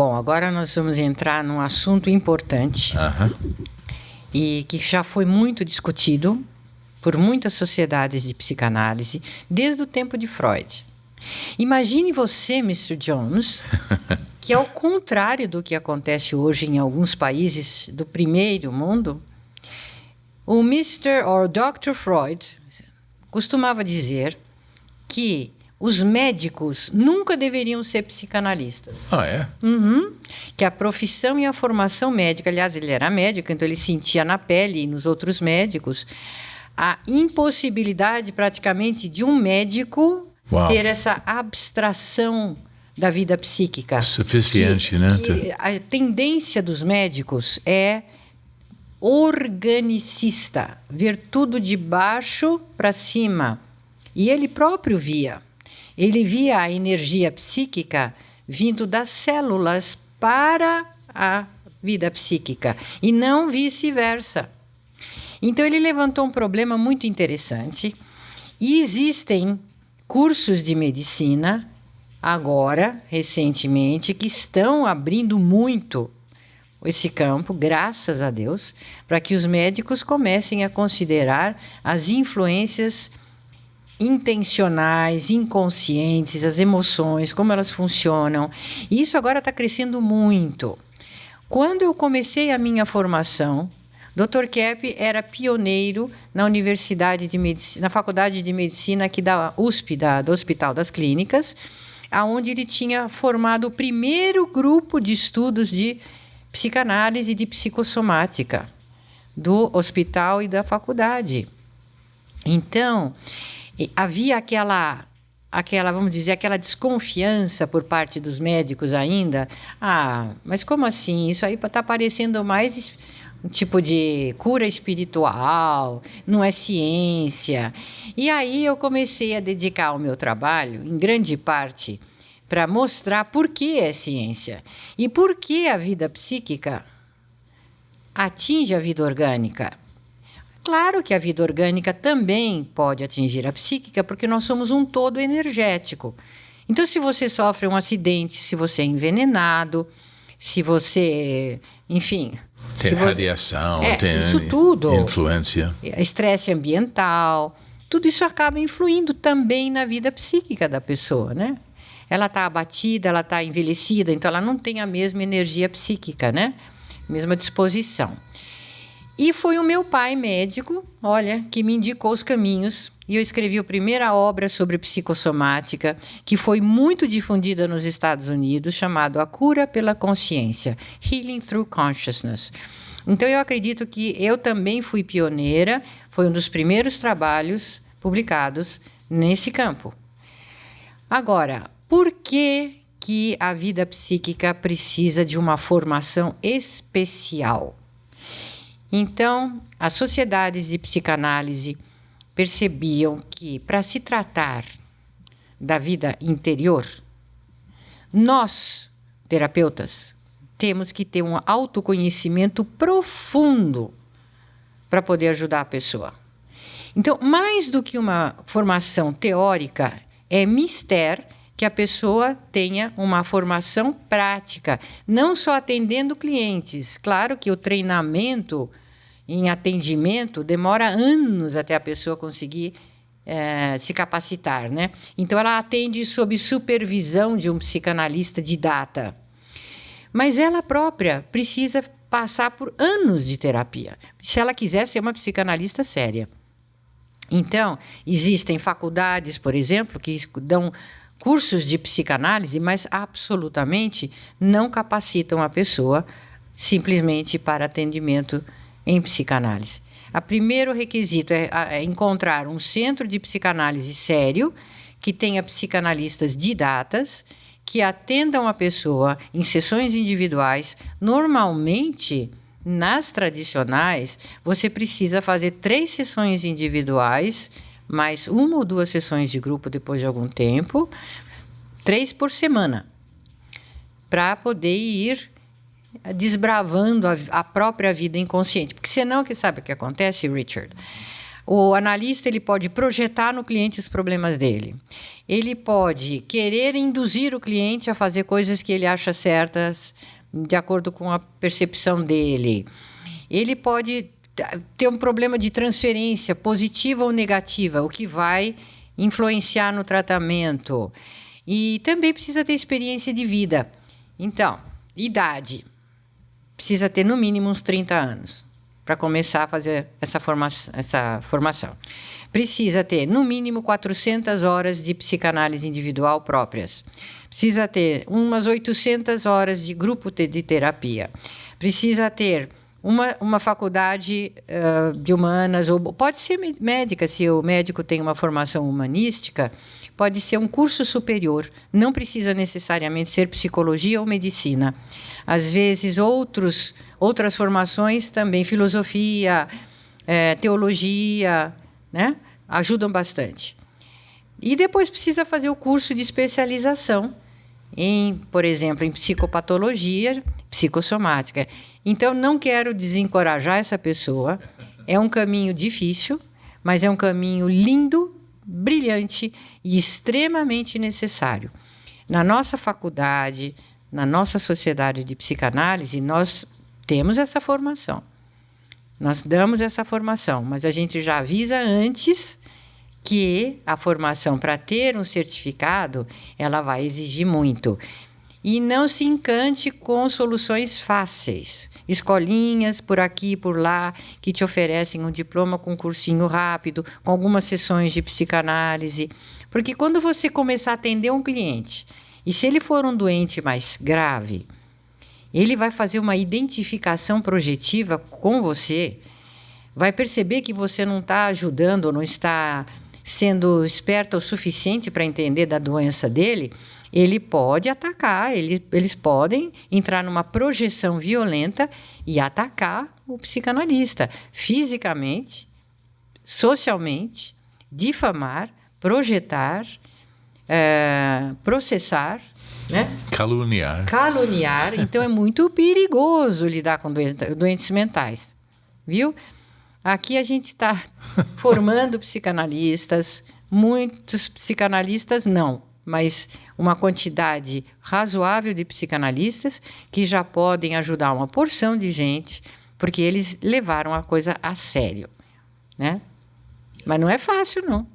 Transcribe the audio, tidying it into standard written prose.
Bom, agora nós vamos entrar num assunto importante e que já foi muito discutido por muitas sociedades de psicanálise desde o tempo de Freud. Imagine você, Mr. Jones, que ao contrário do que acontece hoje em alguns países do primeiro mundo, o Mr. or Dr. Freud costumava dizer que os médicos nunca deveriam ser psicanalistas. Ah, é? Que a profissão e a formação médica, aliás, ele era médico, então ele sentia na pele e nos outros médicos a impossibilidade praticamente de um médico ter essa abstração da vida psíquica. Suficiente, né? Que a tendência dos médicos é organicista, ver tudo de baixo para cima. E ele próprio via. Ele via a energia psíquica vindo das células para a vida psíquica e não vice-versa. Então ele levantou um problema muito interessante e existem cursos de medicina agora, recentemente, que estão abrindo muito esse campo, graças a Deus, para que os médicos comecem a considerar as influências intencionais, inconscientes, as emoções, como elas funcionam. E isso agora está crescendo muito. Quando eu comecei a minha formação, Dr. Kepp era pioneiro na Universidade de Medicina, na Faculdade de Medicina aqui da USP, do Hospital das Clínicas, onde ele tinha formado o primeiro grupo de estudos de psicanálise e de psicossomática do hospital e da faculdade. Então, havia aquela, vamos dizer, aquela desconfiança por parte dos médicos ainda. Ah, mas como assim? Isso aí está parecendo mais um tipo de cura espiritual, não é ciência. E aí eu comecei a dedicar o meu trabalho, em grande parte, para mostrar por que é ciência e por que a vida psíquica atinge a vida orgânica. Claro que a vida orgânica também pode atingir a psíquica, porque nós somos um todo energético. Então, se você sofre um acidente, se você é envenenado, se você, enfim... Tem radiação, tem isso tudo, influência. Estresse ambiental, tudo isso acaba influindo também na vida psíquica da pessoa, né? Ela está abatida, ela está envelhecida, então ela não tem a mesma energia psíquica, né? Mesma disposição. E foi o meu pai médico, olha, que me indicou os caminhos. E eu escrevi a primeira obra sobre psicossomática, que foi muito difundida nos Estados Unidos, chamado A Cura pela Consciência, Healing Through Consciousness. Então eu acredito que eu também fui pioneira, foi um dos primeiros trabalhos publicados nesse campo. Agora, por que a vida psíquica precisa de uma formação especial? Então, as sociedades de psicanálise percebiam que, para se tratar da vida interior, nós, terapeutas, temos que ter um autoconhecimento profundo para poder ajudar a pessoa. Então, mais do que uma formação teórica, é mister que a pessoa tenha uma formação prática, não só atendendo clientes. Claro que o treinamento em atendimento demora anos até a pessoa conseguir se capacitar, né? Então, ela atende sob supervisão de um psicanalista didata. Mas ela própria precisa passar por anos de terapia, se ela quiser ser uma psicanalista séria. Então, existem faculdades, por exemplo, que dão cursos de psicanálise, mas absolutamente não capacitam a pessoa simplesmente para atendimento em psicanálise. O primeiro requisito é encontrar um centro de psicanálise sério, que tenha psicanalistas didatas, que atendam a pessoa em sessões individuais. Normalmente, nas tradicionais, você precisa fazer 3 sessões individuais, mais 1 ou 2 sessões de grupo depois de algum tempo, 3 por semana, para poder ir desbravando a própria vida inconsciente. Porque senão, sabe o que acontece, Richard? O analista ele pode projetar no cliente os problemas dele. Ele pode querer induzir o cliente a fazer coisas que ele acha certas, de acordo com a percepção dele. Ele pode ter um problema de transferência, positiva ou negativa, o que vai influenciar no tratamento. E também precisa ter experiência de vida. Então, idade. Precisa ter no mínimo uns 30 anos para começar a fazer essa formação. Precisa ter no mínimo 400 horas de psicanálise individual próprias. Precisa ter umas 800 horas de grupo de terapia. Precisa ter uma faculdade de humanas, ou pode ser médica, se o médico tem uma formação humanística, pode ser um curso superior, não precisa necessariamente ser psicologia ou medicina. Às vezes, outras formações também, filosofia, teologia, né, ajudam bastante. E depois precisa fazer o curso de especialização por exemplo, em psicopatologia, psicossomática. Então, não quero desencorajar essa pessoa. É um caminho difícil, mas é um caminho lindo, brilhante e extremamente necessário. Na nossa faculdade, na nossa sociedade de psicanálise, nós temos essa formação. Nós damos essa formação, mas a gente já avisa antes que a formação, para ter um certificado, ela vai exigir muito. E não se encante com soluções fáceis. Escolinhas por aqui e por lá, que te oferecem um diploma com um cursinho rápido, com algumas sessões de psicanálise. Porque quando você começar a atender um cliente, e se ele for um doente mais grave, ele vai fazer uma identificação projetiva com você, vai perceber que você não está ajudando, ou não está sendo esperta o suficiente para entender da doença dele, ele pode atacar, eles podem entrar numa projeção violenta e atacar o psicanalista, fisicamente, socialmente, difamar, projetar, processar, né? Caluniar. Então, é muito perigoso lidar com doentes mentais, viu? Aqui a gente está formando psicanalistas, muitos psicanalistas não, mas uma quantidade razoável de psicanalistas que já podem ajudar uma porção de gente, porque eles levaram a coisa a sério, né? Mas não é fácil, não.